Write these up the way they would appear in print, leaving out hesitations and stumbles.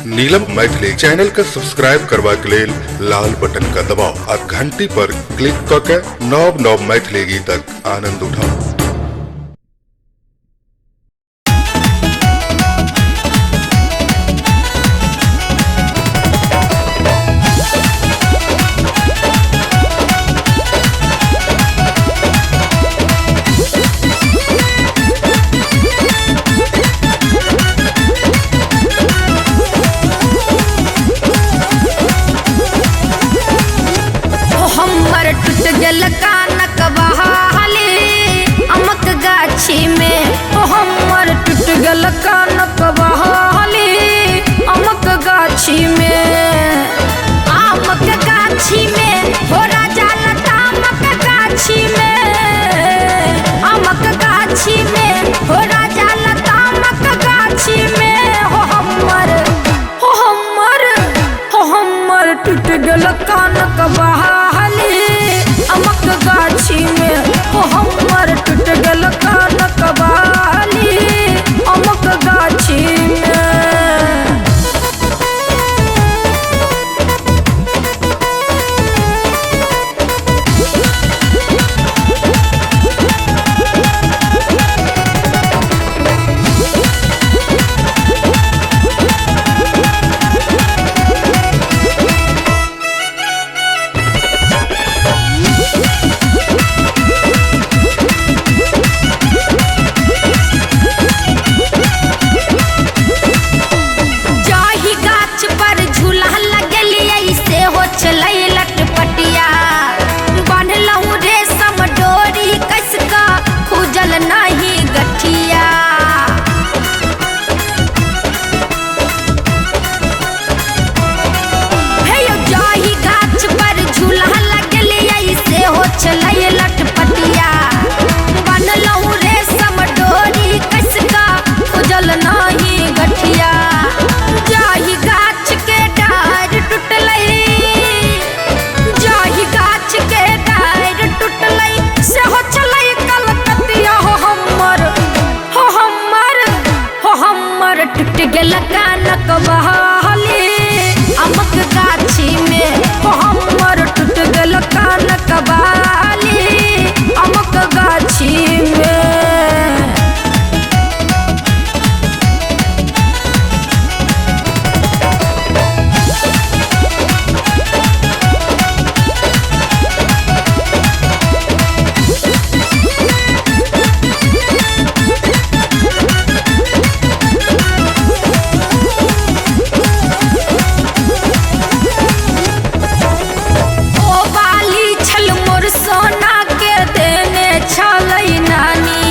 नीलम Maithili channel के subscribe करबा के लेल लाल बटन का दबाव आ घंटी पर क्लिक क के नव नव मैथिली गीतक आनंद उठाओ। टूट गल कानक बहाली अमक गाछी में, हमर टूट गल कानक बहाली अमक गाछी में, आमक गाछी में हो राजा लता अमक गाछी में, अमक गाछी में हो राजा लता अमक गाछी में, हमर टूट गल कानक बहाली अमक गाछी में, हमर टूट गल कानक बहाली अमक गाछी में। टूट गल कानक बहाली अमक गाछी में, हमर टूट गल कानक बहाली अमक गाछी में। सोना के देने छलै नानी,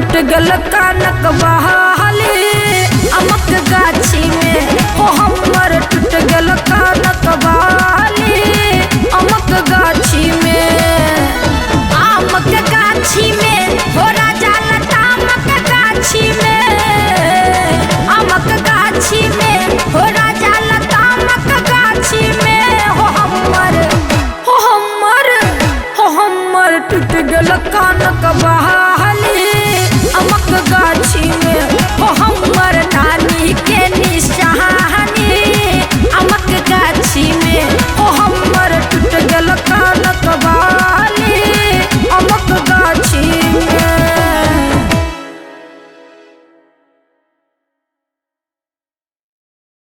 टूट गल कानक बहाली अमक गाछी में हो हमर टूट गल कानक बहाली अमक गाछी